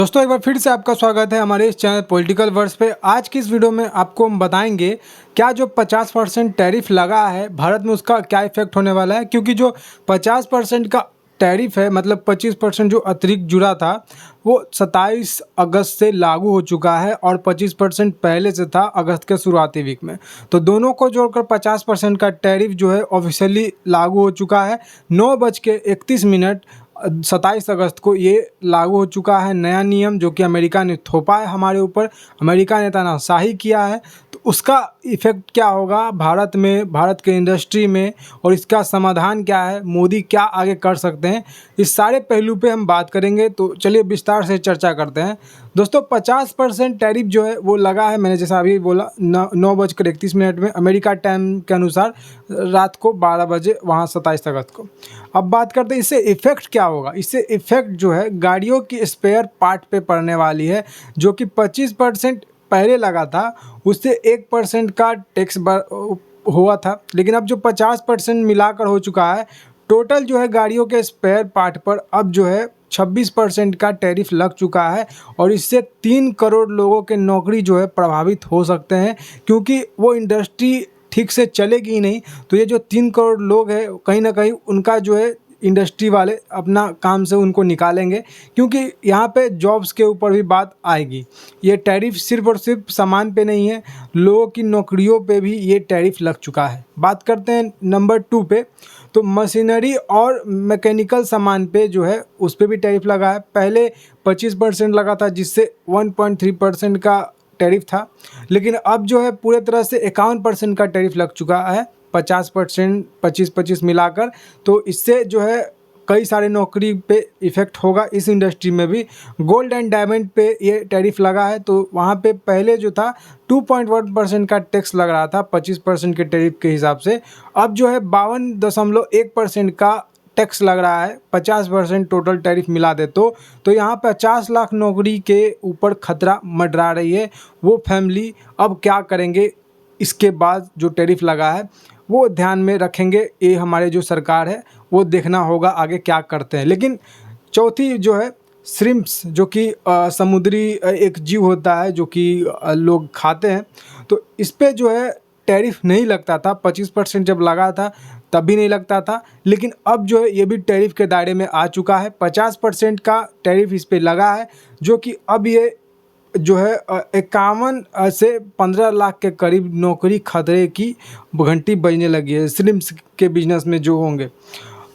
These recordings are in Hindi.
दोस्तों एक बार फिर से आपका स्वागत है हमारे इस चैनल पॉलिटिकल वर्ड्स पे। आज की इस वीडियो में आपको हम बताएंगे क्या जो 50% टैरिफ लगा है भारत में उसका क्या इफेक्ट होने वाला है, क्योंकि जो 50% का टैरिफ है मतलब 25% जो अतिरिक्त जुड़ा था वो 27 अगस्त से लागू हो चुका है और 25% पहले से था अगस्त के शुरुआती वीक में। तो दोनों को जोड़कर 50% का टैरिफ जो है ऑफिशियली लागू हो चुका है। 9:31 27 अगस्त को ये लागू हो चुका है नया नियम, जो कि अमेरिका ने थोपा है हमारे ऊपर। अमेरिका ने तानाशाही किया है, तो उसका इफ़ेक्ट क्या होगा भारत में, भारत के इंडस्ट्री में, और इसका समाधान क्या है, मोदी क्या आगे कर सकते हैं, इस सारे पहलू पे हम बात करेंगे। तो चलिए विस्तार से चर्चा करते हैं। दोस्तों 50% टैरिफ जो है वो लगा है, मैंने जैसा अभी बोला 9:31 में अमेरिका टाइम के अनुसार रात को 12 बजे वहाँ 27 अगस्त को। अब बात करते हैं इससे इफ़ेक्ट क्या होगा। इससे इफ़ेक्ट जो है गाड़ियों की स्पेयर पार्ट पे पड़ने वाली है, जो कि 25% पहले लगा था, उससे 1% का टैक्स हुआ था, लेकिन अब जो 50% मिलाकर हो चुका है, टोटल जो है गाड़ियों के स्पेयर पार्ट पर अब जो है 26% का टैरिफ लग चुका है। और इससे 3 करोड़ लोगों के नौकरी जो है प्रभावित हो सकते हैं, क्योंकि वो इंडस्ट्री ठीक से चलेगी ही नहीं। तो ये जो 3 करोड़ लोग हैं कहीं ना कहीं उनका जो है इंडस्ट्री वाले अपना काम से उनको निकालेंगे, क्योंकि यहाँ पे जॉब्स के ऊपर भी बात आएगी। ये टैरिफ सिर्फ और सिर्फ सामान पे नहीं है, लोगों की नौकरियों पे भी ये टैरिफ लग चुका है। बात करते हैं नंबर 2 पे, तो मशीनरी और मैकेनिकल सामान पे जो है उस पर भी टैरिफ लगा है। पहले 25% लगा था, जिससे 1.3% का टैरिफ था, लेकिन अब जो है पूरे तरह से 51% का टैरिफ लग चुका है, 50% 25-25 मिलाकर। तो इससे जो है कई सारे नौकरी पे इफ़ेक्ट होगा इस इंडस्ट्री में भी। गोल्ड एंड डायमंड पे ये टैरिफ लगा है, तो वहाँ पे पहले जो था 2.1% का टैक्स लग रहा था 25% के टैरिफ के हिसाब से। अब जो है 52.1% का टैक्स लग रहा है 50% टोटल टैरिफ मिला दे तो यहाँ 50 लाख नौकरी के ऊपर खतरा मंडरा रही है। वो फैमिली अब क्या करेंगे, इसके बाद जो टैरिफ लगा है वो ध्यान में रखेंगे। ये हमारे जो सरकार है वो देखना होगा आगे क्या करते हैं। लेकिन चौथी जो है श्रिम्प्स, जो कि समुद्री एक जीव होता है जो कि लोग खाते हैं, तो इस पे जो है टैरिफ नहीं लगता था। 25% जब लगा था तब भी नहीं लगता था, लेकिन अब जो है ये भी टैरिफ के दायरे में आ चुका है। 50% का टैरिफ इस पे लगा है, जो कि अब ये जो है 51 से 15 लाख के करीब नौकरी खतरे की घंटी बजने लगी है श्रिम्प्स के बिजनेस में जो होंगे।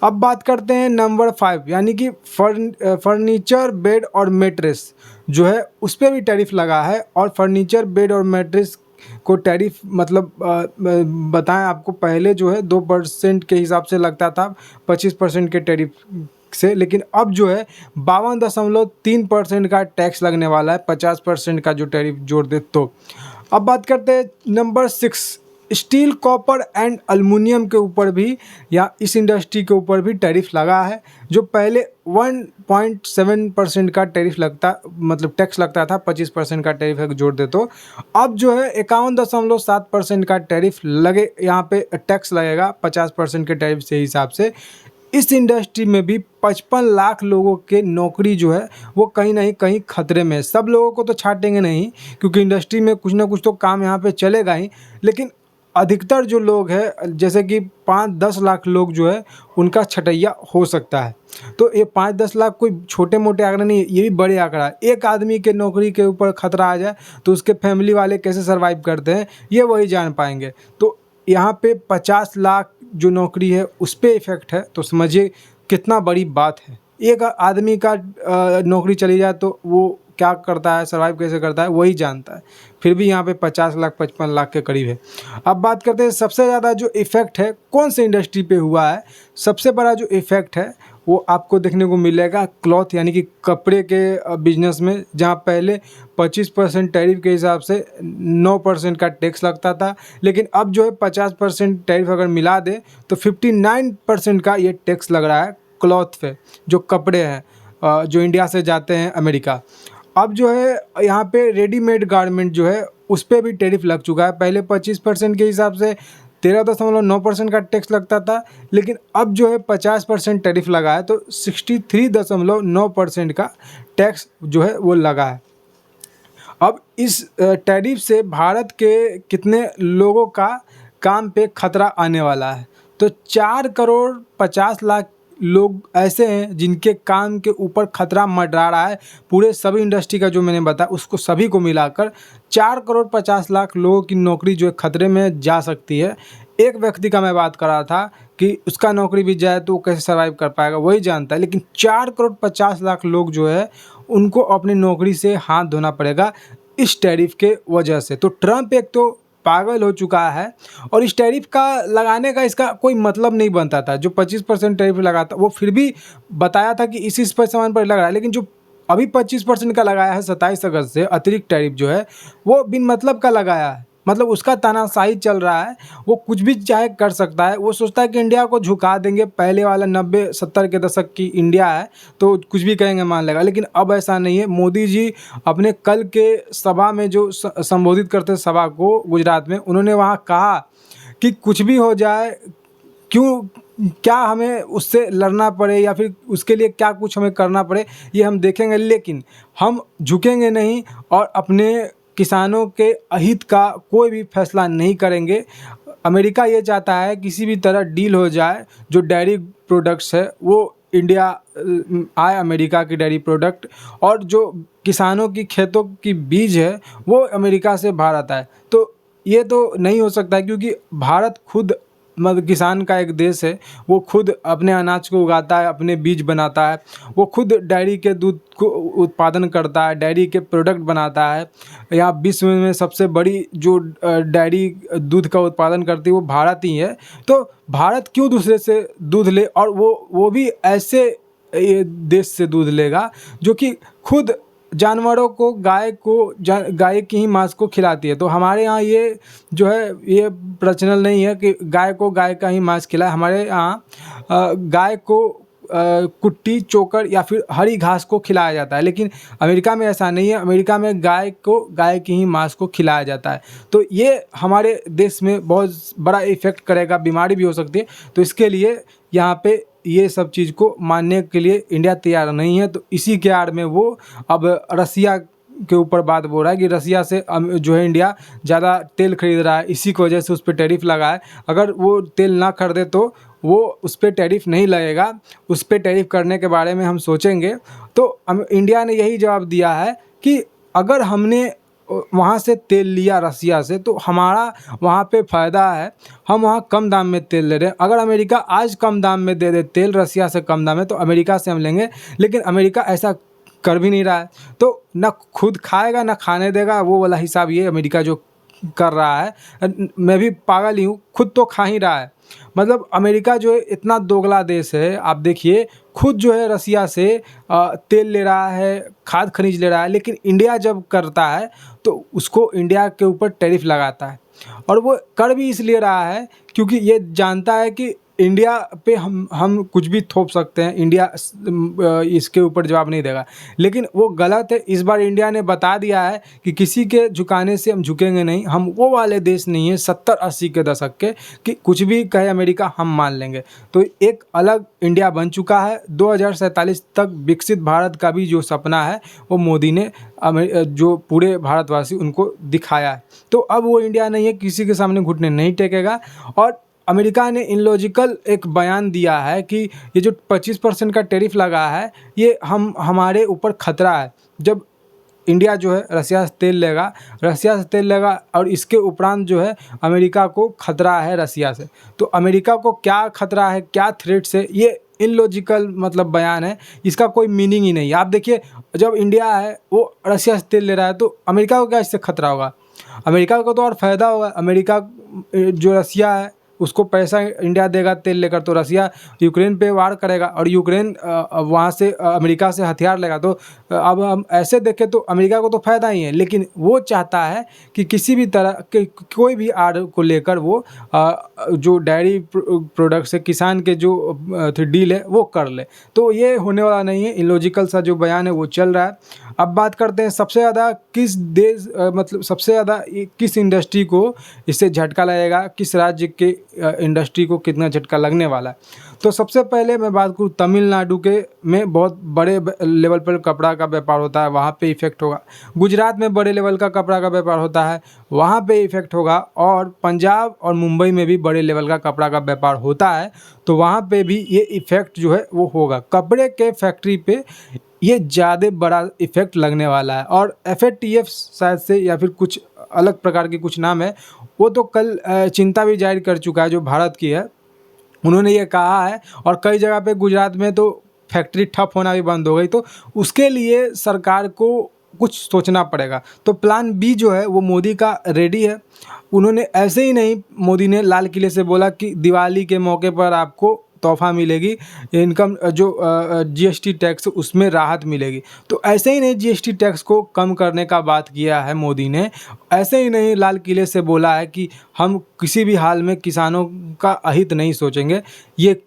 अब बात करते हैं नंबर 5, यानी कि फर्नीचर, बेड और मैट्रेस जो है उस पर भी टैरिफ लगा है। और फर्नीचर, बेड और मैट्रेस को टैरिफ मतलब बताएं आपको, पहले जो है 2% के हिसाब से लगता था 25% के टैरिफ से, लेकिन अब जो है 52.3% का टैक्स लगने वाला है 50% का जो टैरिफ जोड़ दे तो। अब बात करते हैं number 6, steel, copper and aluminium के ऊपर भी या इस इंडस्ट्री के ऊपर भी टैरिफ लगा है। जो पहले 1.7% का टैरिफ लगता मतलब टैक्स लगता था 25% का टैरिफ जोड़ दे तो अब जो है 51.7% का टैरिफ लगे, यहाँ पे टैक्स लगेगा 50% के टैरिफ से हिसाब से। इस इंडस्ट्री में भी 55 लाख लोगों के नौकरी जो है वो कहीं ना कहीं खतरे में है। सब लोगों को तो छाटेंगे नहीं, क्योंकि इंडस्ट्री में कुछ ना कुछ तो काम यहाँ पे चलेगा ही, लेकिन अधिकतर जो लोग हैं जैसे कि 5-10 लाख लोग जो है उनका छटैया हो सकता है। तो ये 5-10 लाख कोई छोटे मोटे आंकड़े नहीं है, ये भी बड़े आंकड़ा है। एक आदमी के नौकरी के ऊपर खतरा आ जाए तो उसके फैमिली वाले कैसे सर्वाइव करते हैं ये वही जान पाएंगे। तो यहाँ पे 50 लाख जो नौकरी है उस पर इफ़ेक्ट है, तो समझिए कितना बड़ी बात है। एक आदमी का नौकरी चली जाए तो वो क्या करता है, सर्वाइव कैसे करता है वही जानता है, फिर भी यहाँ पे 50 लाख 55 लाख के करीब है। अब बात करते हैं सबसे ज़्यादा जो इफ़ेक्ट है कौन से इंडस्ट्री पे हुआ है। सबसे बड़ा जो इफ़ेक्ट है वो आपको देखने को मिलेगा क्लॉथ यानी कि कपड़े के बिजनेस में, जहाँ पहले 25% टैरिफ के हिसाब से 9% का टैक्स लगता था, लेकिन अब जो है 50% टैरिफ अगर मिला दे तो 59% का ये टैक्स लग रहा है क्लॉथ पे, जो कपड़े हैं जो इंडिया से जाते हैं अमेरिका। अब जो है यहाँ पे रेडीमेड गारमेंट जो है उस पर भी टैरिफ लग चुका है। पहले 25% के हिसाब से 13.9% का टैक्स लगता था, लेकिन अब जो है 50% टैरिफ लगा है, तो 63.9% का टैक्स जो है वो लगा है। अब इस टैरिफ से भारत के कितने लोगों का काम पे खतरा आने वाला है, तो 4,50,00,000 लोग ऐसे हैं जिनके काम के ऊपर खतरा मंडरा रहा है। पूरे सभी इंडस्ट्री का जो मैंने बताया उसको सभी को मिलाकर 4,50,00,000 लोगों की नौकरी जो है खतरे में जा सकती है। एक व्यक्ति का मैं बात कर रहा था कि उसका नौकरी भी जाए तो वो कैसे सर्वाइव कर पाएगा, वही जानता है, लेकिन 4,50,00,000 लोग जो है उनको अपनी नौकरी से हाथ धोना पड़ेगा इस टैरिफ के वजह से। तो ट्रंप एक तो पागल हो चुका है, और इस टैरिफ का लगाने का इसका कोई मतलब नहीं बनता था। जो 25% टैरिफ लगा था वो फिर भी बताया था कि इस पर सामान पर लग रहा है, लेकिन जो अभी 25% का लगाया है 27 अगस्त से अतिरिक्त टैरिफ जो है वो बिन मतलब का लगाया है। मतलब उसका तानाशाही चल रहा है, वो कुछ भी चाहे कर सकता है। वो सोचता है कि इंडिया को झुका देंगे, पहले वाला 90-70 के दशक की इंडिया है तो कुछ भी कहेंगे मान लेगा, लेकिन अब ऐसा नहीं है। मोदी जी अपने कल के सभा में जो संबोधित करते सभा को गुजरात में, उन्होंने वहाँ कहा कि कुछ भी हो जाए, क्या हमें उससे लड़ना पड़े या फिर उसके लिए क्या कुछ हमें करना पड़े ये हम देखेंगे, लेकिन हम झुकेंगे नहीं और अपने किसानों के अहित का कोई भी फैसला नहीं करेंगे। अमेरिका ये चाहता है किसी भी तरह डील हो जाए, जो डेयरी प्रोडक्ट्स है वो इंडिया आए, अमेरिका की डेयरी प्रोडक्ट, और जो किसानों की खेतों की बीज है वो अमेरिका से भारत आए। तो ये तो नहीं हो सकता है, क्योंकि भारत खुद मतलब किसान का एक देश है। वो खुद अपने अनाज को उगाता है, अपने बीज बनाता है, वो खुद डेयरी के दूध को उत्पादन करता है, डेयरी के प्रोडक्ट बनाता है। यहाँ विश्व में सबसे बड़ी जो डेयरी दूध का उत्पादन करती है वो भारत ही है। तो भारत क्यों दूसरे से दूध ले, और वो भी ऐसे देश से दूध लेगा जो कि खुद जानवरों को, गाय की ही मांस को खिलाती है। तो हमारे यहाँ ये जो है ये प्रचलन नहीं है कि गाय को गाय का ही मांस खिलाए। हमारे यहाँ गाय को कुट्टी, चोकर या फिर हरी घास को खिलाया जाता है, लेकिन अमेरिका में ऐसा नहीं है। अमेरिका में गाय को गाय की ही मांस को खिलाया जाता है। तो ये हमारे देश में बहुत बड़ा इफ़ेक्ट करेगा, बीमारी भी हो सकती है। तो इसके लिए यहाँ पे ये सब चीज़ को मानने के लिए इंडिया तैयार नहीं है। तो इसी के आड़ में वो अब रसिया के ऊपर बात बोल रहा है कि रसिया से जो है इंडिया ज़्यादा तेल खरीद रहा है, इसी की वजह से उस पर टैरिफ लगा है। अगर वो तेल ना खरीदे तो वो उस पर टैरिफ नहीं लगेगा। उस पर टैरिफ करने के बारे में हम सोचेंगे। तो इंडिया ने यही जवाब दिया है कि अगर हमने वहाँ से तेल लिया रसिया से तो हमारा वहाँ पे फ़ायदा है, हम वहाँ कम दाम में तेल ले रहे हैं। अगर अमेरिका आज कम दाम में दे दे तेल, रसिया से कम दाम में, तो अमेरिका से हम लेंगे, लेकिन अमेरिका ऐसा कर भी नहीं रहा है। तो ना खुद खाएगा ना खाने देगा, वो वाला हिसाब ये अमेरिका जो कर रहा है। मैं भी पागल ही हूँ, खुद तो खा ही रहा है। मतलब अमेरिका जो है इतना दोगला देश है, आप देखिए खुद जो है रसिया से तेल ले रहा है, खाद खनिज ले रहा है, लेकिन इंडिया जब करता है तो उसको इंडिया के ऊपर टैरिफ लगाता है। और वो कर भी इसलिए रहा है क्योंकि ये जानता है कि इंडिया पे हम कुछ भी थोप सकते हैं, इंडिया इसके ऊपर जवाब नहीं देगा। लेकिन वो गलत है। इस बार इंडिया ने बता दिया है कि किसी के झुकाने से हम झुकेंगे नहीं। हम वो वाले देश नहीं है 70-80 के दशक के कि कुछ भी कहे अमेरिका हम मान लेंगे। तो एक अलग इंडिया बन चुका है। 2047 तक विकसित भारत का भी जो सपना है वो मोदी ने जो पूरे भारतवासी उनको दिखाया है। तो अब वो इंडिया नहीं है, किसी के सामने घुटने नहीं टेकेगा। और अमेरिका ने इनलॉजिकल एक बयान दिया है कि ये जो 25% का टैरिफ लगा है ये हमारे ऊपर खतरा है। जब इंडिया जो है रसिया से तेल लेगा और इसके उपरांत जो है अमेरिका को खतरा है रसिया से। तो अमेरिका को क्या खतरा है, क्या थ्रेट्स है, ये इलॉजिकल मतलब बयान है, इसका कोई मीनिंग ही नहीं है। आप देखिए जब इंडिया है वो रसिया से तेल ले रहा है तो अमेरिका को क्या इससे खतरा होगा? अमेरिका को तो और फ़ायदा होगा। अमेरिका जो रसिया है उसको पैसा इंडिया देगा तेल लेकर, तो रसिया यूक्रेन पे वार करेगा और यूक्रेन वहाँ से अमेरिका से हथियार लेगा। तो अब हम ऐसे देखें तो अमेरिका को तो फ़ायदा ही है, लेकिन वो चाहता है कि किसी भी तरह के कोई भी आड़ को लेकर वो जो डेयरी प्रोडक्ट्स है, किसान के जो डील है वो कर ले। तो ये होने वाला नहीं है। इलॉजिकल सा जो बयान है वो चल रहा है। अब बात करते हैं सबसे ज़्यादा किस देश मतलब सबसे ज़्यादा किस इंडस्ट्री को इससे झटका लगेगा, किस राज्य के इंडस्ट्री को कितना झटका लगने वाला है। तो सबसे पहले मैं बात करूँ तमिलनाडु के में बहुत बड़े लेवल पर कपड़ा का व्यापार होता है, वहाँ पे इफ़ेक्ट होगा। गुजरात में बड़े लेवल का कपड़ा का व्यापार होता है, वहाँ पे इफ़ेक्ट होगा। और पंजाब और मुंबई में भी बड़े लेवल का कपड़ा का व्यापार होता है, तो वहाँ पे भी ये इफ़ेक्ट जो है वो होगा। कपड़े के फैक्ट्री पे ये ज़्यादा बड़ा इफ़ेक्ट लगने वाला है। और एफएटीएफ शायद से या फिर कुछ अलग प्रकार के कुछ नाम है, वो तो कल चिंता भी जाहिर कर चुका है जो भारत की है। उन्होंने ये कहा है और कई जगह पे गुजरात में तो फैक्ट्री ठप होना भी बंद हो गई, तो उसके लिए सरकार को कुछ सोचना पड़ेगा। तो प्लान बी जो है वो मोदी का रेडी है। उन्होंने ऐसे ही नहीं, मोदी ने लाल किले से बोला कि दिवाली के मौके पर आपको तोहफ़ा मिलेगी, इनकम जो जीएसटी टैक्स उसमें राहत मिलेगी। तो ऐसे ही नहीं जीएसटी टैक्स को कम करने का बात किया है मोदी ने, ऐसे ही नहीं लाल किले से बोला है कि हम किसी भी हाल में किसानों का अहित नहीं सोचेंगे। ये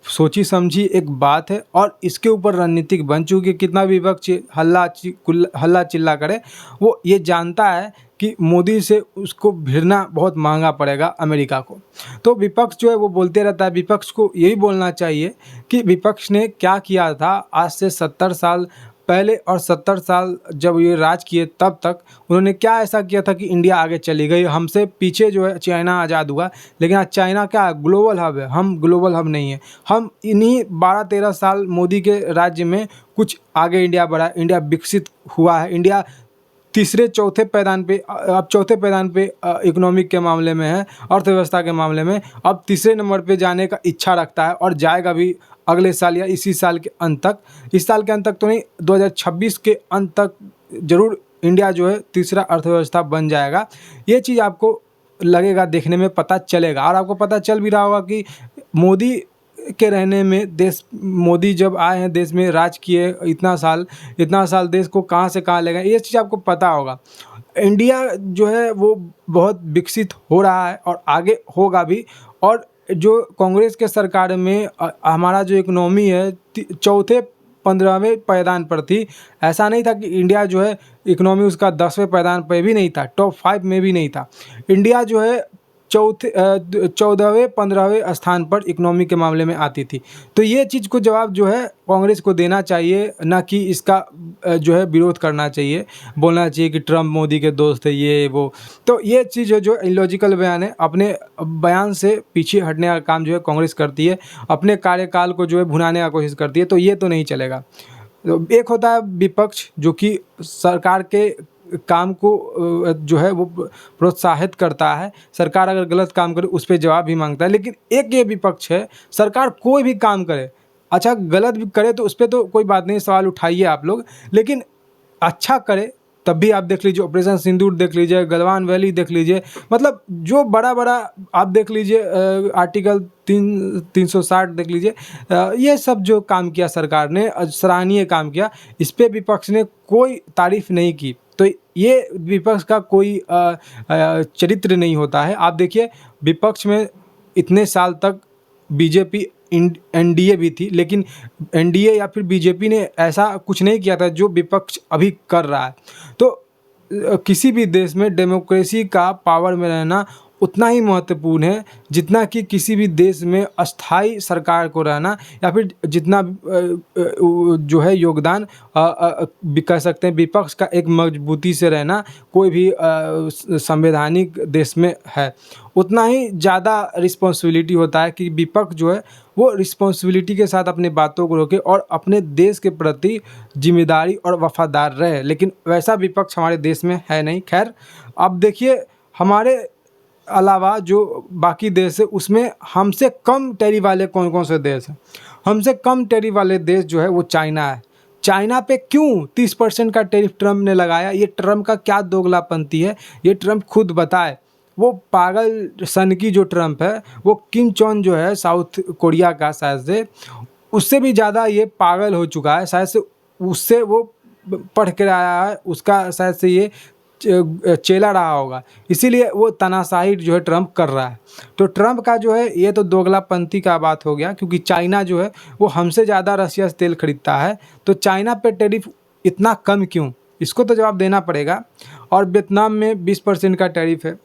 सोची समझी एक बात है और इसके ऊपर रणनीतिक बन चुकी है। कितना भी विपक्ष हल्ला चिल्ला करे, वो ये जानता है कि मोदी से उसको भिड़ना बहुत महंगा पड़ेगा अमेरिका को। तो विपक्ष जो है वो बोलते रहता है। विपक्ष को यही बोलना चाहिए कि विपक्ष ने क्या किया था आज से 70 साल पहले, और 70 साल जब ये राज किए तब तक उन्होंने क्या ऐसा किया था कि इंडिया आगे चली गई। हमसे पीछे जो है चाइना आज़ाद हुआ, लेकिन आज चाइना क्या है, ग्लोबल हब है, हम ग्लोबल हब नहीं है। हम इन्हीं 12-13 साल मोदी के राज्य में कुछ आगे इंडिया बढ़ा, इंडिया विकसित हुआ है। इंडिया तीसरे चौथे पैदान पे, अब चौथे पैदान पे इकोनॉमिक के मामले में है, अर्थव्यवस्था के मामले में अब तीसरे नंबर पे जाने का इच्छा रखता है और जाएगा भी अगले साल या इसी साल के अंत तक। इस साल के अंत तक तो नहीं, 2026 के अंत तक ज़रूर इंडिया जो है तीसरा अर्थव्यवस्था बन जाएगा। ये चीज़ आपको लगेगा, देखने में पता चलेगा। और आपको पता चल भी रहा होगा कि मोदी के रहने में देश, मोदी जब आए हैं देश में, राज किए इतना साल देश को कहाँ से कहाँ ले गए, ये चीज़ आपको पता होगा। इंडिया जो है वो बहुत विकसित हो रहा है और आगे होगा भी। और जो कांग्रेस के सरकार में हमारा जो इकोनॉमी है चौथे 15वें पैदान पर थी। ऐसा नहीं था कि इंडिया जो है इकोनॉमी उसका 10वें पैदान पर भी नहीं था, टॉप 5 में भी नहीं था। इंडिया जो है 14वें 15वें स्थान पर इकोनॉमी के मामले में आती थी। तो ये चीज़ को जवाब जो है कांग्रेस को देना चाहिए, ना कि इसका जो है विरोध करना चाहिए, बोलना चाहिए कि ट्रम्प मोदी के दोस्त है ये वो। तो ये चीज़ जो इलॉजिकल बयान है, अपने बयान से पीछे हटने का काम जो है कांग्रेस करती है, अपने कार्यकाल को जो है भुनाने का कोशिश करती है। तो ये तो नहीं चलेगा। तो एक होता है विपक्ष जो कि सरकार के काम को जो है वो प्रोत्साहित करता है, सरकार अगर गलत काम करे उस पर जवाब भी मांगता है। लेकिन एक ये विपक्ष है, सरकार कोई भी काम करे, अच्छा गलत भी करे तो उस पर तो कोई बात नहीं, सवाल उठाइए आप लोग, लेकिन अच्छा करे तब भी आप देख लीजिए, ऑपरेशन सिंदूर देख लीजिए, गलवान वैली देख लीजिए, मतलब जो बड़ा बड़ा आप देख लीजिए, आर्टिकल 360 देख लीजिए, ये सब जो काम किया सरकार ने, सराहनीय काम किया, इस पर विपक्ष ने कोई तारीफ नहीं की। तो ये विपक्ष का कोई चरित्र नहीं होता है। आप देखिए विपक्ष में इतने साल तक बीजेपी एनडीए भी थी, लेकिन एनडीए या फिर बीजेपी ने ऐसा कुछ नहीं किया था जो विपक्ष अभी कर रहा है। तो किसी भी देश में डेमोक्रेसी का पावर में रहना उतना ही महत्वपूर्ण है जितना कि किसी भी देश में अस्थाई सरकार को रहना, या फिर जितना जो है योगदान कह सकते हैं विपक्ष का एक मजबूती से रहना कोई भी संवैधानिक देश में है, उतना ही ज़्यादा रिस्पॉन्सिबिलिटी होता है कि विपक्ष जो है वो रिस्पॉन्सिबिलिटी के साथ अपनी बातों को रोके और अपने देश के प्रति जिम्मेदारी और वफादार रहे। लेकिन वैसा विपक्ष हमारे देश में है नहीं। खैर, अब देखिए हमारे अलावा जो बाकी देश है उसमें हमसे कम टैरिफ वाले कौन कौन से देश हैं। हमसे कम टैरिफ वाले देश जो है वो चाइना है। चाइना पे क्यों 30% का टैरिफ ट्रम्प ने लगाया? ये ट्रम्प का क्या दोगलापंती है, ये ट्रम्प खुद बताए। वो पागल सन की जो ट्रम्प है, वो किम जोंग जो है साउथ कोरिया का, शायद से उससे भी ज़्यादा ये पागल हो चुका है। शायद से उससे वो पढ़ कर आया है, उसका शायद से ये चेला रहा होगा, इसीलिए वो तानाशाही जो है ट्रम्प कर रहा है। तो ट्रम्प का जो है ये तो दोगलापंती का बात हो गया, क्योंकि चाइना जो है वो हमसे ज़्यादा रसिया से तेल खरीदता है। तो चाइना पे टैरिफ इतना कम क्यों? इसको तो जवाब देना पड़ेगा। और वियतनाम में 20% का टैरिफ है।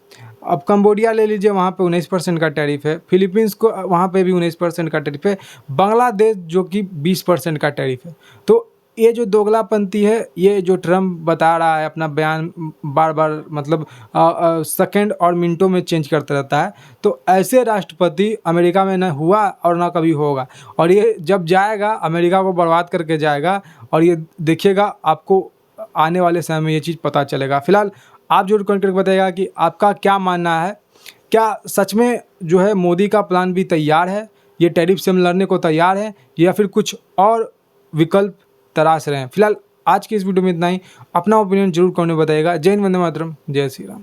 अब कंबोडिया ले लीजिए, वहाँ पे 19% का टैरिफ है। फिलीपींस को वहाँ पे भी 19% का टैरिफ है। बांग्लादेश जो कि 20% का टैरिफ है। तो ये जो दोगलापंती है, ये जो ट्रम्प बता रहा है अपना बयान बार बार, मतलब सेकंड और मिनटों में चेंज करता रहता है। तो ऐसे राष्ट्रपति अमेरिका में न हुआ और ना कभी होगा। और ये जब जाएगा अमेरिका को बर्बाद करके जाएगा। और ये देखिएगा, आपको आने वाले समय में ये चीज़ पता चलेगा। फिलहाल आप जरूर कमेंट करके बताइएगा कि आपका क्या मानना है। क्या सच में जो है मोदी का प्लान भी तैयार है, ये टैरिफ से हम लड़ने को तैयार है, या फिर कुछ और विकल्प तलाश रहे हैं? फिलहाल आज की इस वीडियो में इतना ही। अपना ओपिनियन जरूर कमेंट में बताइएगा। जय हिंद, वंदे मातरम, जय श्री राम।